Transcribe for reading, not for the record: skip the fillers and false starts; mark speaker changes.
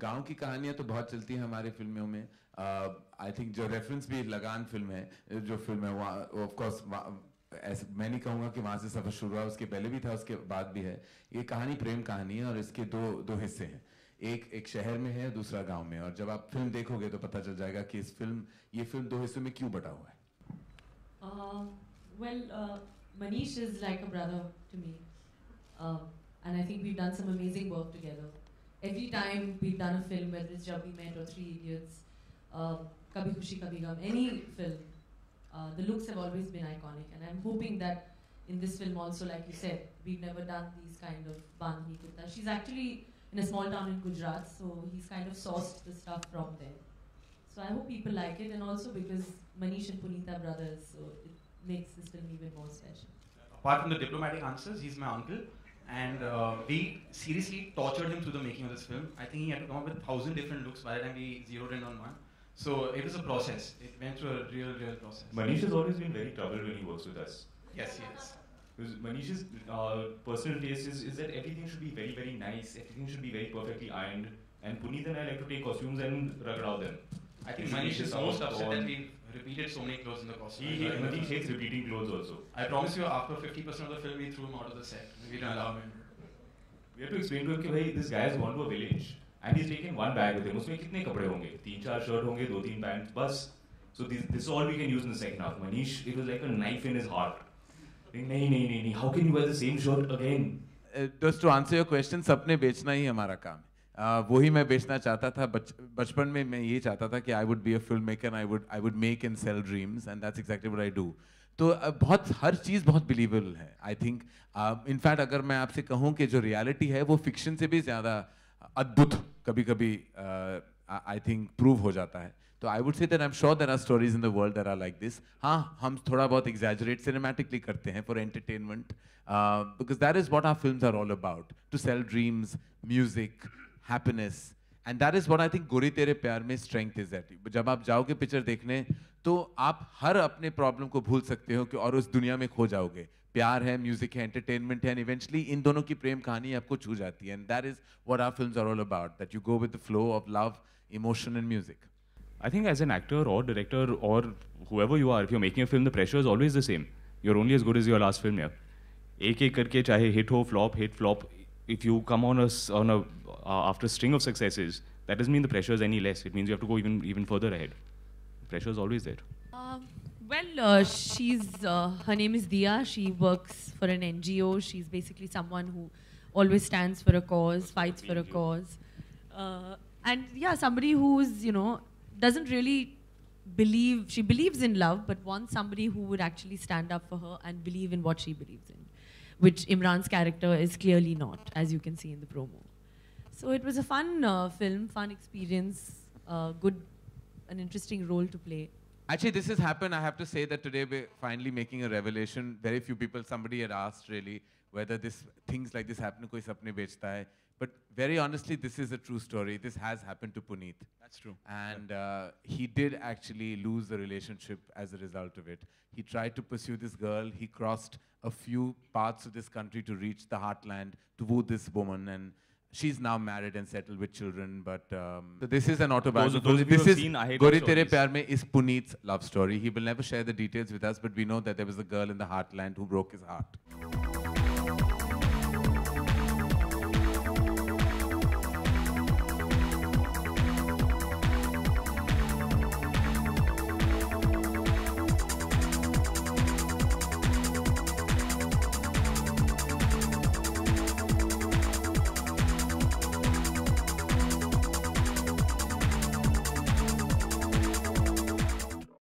Speaker 1: गांव की कहानियां तो बहुत चलती हैं हमारे फिल्मों में. आई थिंक जो रेफरेंस भी लगान फिल्म है, जो फिल्म है वहाँ ऑफ कोर्स ऐसे मैं नहीं कहूँगा कि वहाँ से सफर शुरू हुआ, उसके पहले भी था, उसके बाद भी है. ये कहानी प्रेम कहानी है और इसके दो हिस्से हैं. एक शहर में है, दूसरा गांव में. और जब आप फिल्म देखोगे तो पता चल जाएगा कि ये फिल्म दो हिस्सों में क्यों बटा हुआ है.
Speaker 2: Well, Manish is like a brother to me, and I think we've done some amazing work together. Every time we've done a film, whether it's Jab We Met or Three Idiots, Kabhi Khushi Kabhi Gum, any film, the looks have always been iconic, and I'm hoping that in this film also, like you said, we've never done these kind of Bandhni Kurta. She's actually in a small town in Gujarat, so he's kind of sourced the stuff from there. So I hope people like it, and also because Manish and Puneet are brothers, so it makes this film even more special.
Speaker 3: Apart from the diplomatic answers, he's my uncle, and we seriously tortured him through the making of this film. I think he had to come up with 1,000 different looks by the time we zeroed in on one. So it was a process. It went through a real process.
Speaker 4: Manish has always been very troubled when he works with us.
Speaker 3: Yes, he is.
Speaker 4: Because Manish's personal taste is that everything should be very, very nice, everything should be very perfectly ironed, and Puneet and I like to take costumes and ragdow them.
Speaker 3: I think Manish is most upset that we repeated so many clothes in the costume.
Speaker 4: Manish hates repeating clothes also.
Speaker 3: I promise you, after 50% of the film, we threw him out of the set. We didn't allow him.
Speaker 4: We have to explain to him that this guy has gone to a village and he's taken one bag with him. उसमें कितने कपड़े होंगे? 3-4 shirt होंगे, 2-3 pant, बस. So this is all we can use in the second half. Manish, it was like a knife in his heart. नहीं. How can you wear the same shirt again?
Speaker 1: Just to answer your question, सपने बेचना ही हमारा काम है. वही मैं बेचना चाहता था. बचपन में मैं ये चाहता था कि I would be a filmmaker and I would make and sell dreams, and that's exactly what I do. तो बहुत हर चीज़ बहुत बिलीवेबल है. आई थिंक इनफैक्ट अगर मैं आपसे कहूँ कि जो रियलिटी है वो फिक्शन से भी ज़्यादा अद्भुत कभी आई थिंक प्रूव हो जाता है. तो I would say that I am sure there are stories in the world that are like this. हाँ, हम थोड़ा बहुत एग्जैजरेट सिनेमैटिकली करते हैं for entertainment, because that is what our films are all about, to sell dreams, music, happiness. And that is what I think Gori Tere प्यार में strength is that. जब आप जाओगे पिक्चर देखने तो आप हर अपने प्रॉब्लम को भूल सकते हो कि और उस दुनिया में खो जाओगे. प्यार है, म्यूजिक है, एंटरटेनमेंट है, एंड इवेंचुअली इन दोनों की प्रेम कहानी आपको छू जाती है. And that is what our films are all about, that you go with the flow of love, emotion and music.
Speaker 4: I think as an actor or director or whoever you are, if you're making a film, the pressure is always the same. You're only as good as your last film, yeah. एक करके चाहे hit हो, hit flop, if you come on after a string of successes, that doesn't mean the pressure is any less. It means you have to go even further ahead. The pressure is always there.
Speaker 2: Her name is Dia. She works for an NGO. She's basically someone who always stands for a cause, fights for a cause. And yeah, somebody who's, doesn't really she believes in love, but wants somebody who would actually stand up for her and believe in what she believes in, which Imran's character is clearly not, as you can see in the promo. So it was a fun film, fun experience, an interesting role to play.
Speaker 1: Actually, this has happened. I have to say that today we're finally making a revelation. Very few people, somebody had asked really whether things like this happen, koi sapne bechta hai. But very honestly, this is a true story. This has happened to Puneet.
Speaker 3: That's true.
Speaker 1: And he did actually lose the relationship as a result of it. He tried to pursue this girl. He crossed a few parts of this country to reach the heartland, to woo this woman. And she's now married and settled with children. But so this is an autobiography. This is Gori Tere Pyar Mein is Puneet's love story. He will never share the details with us, but we know that there was a girl in the heartland who broke his heart.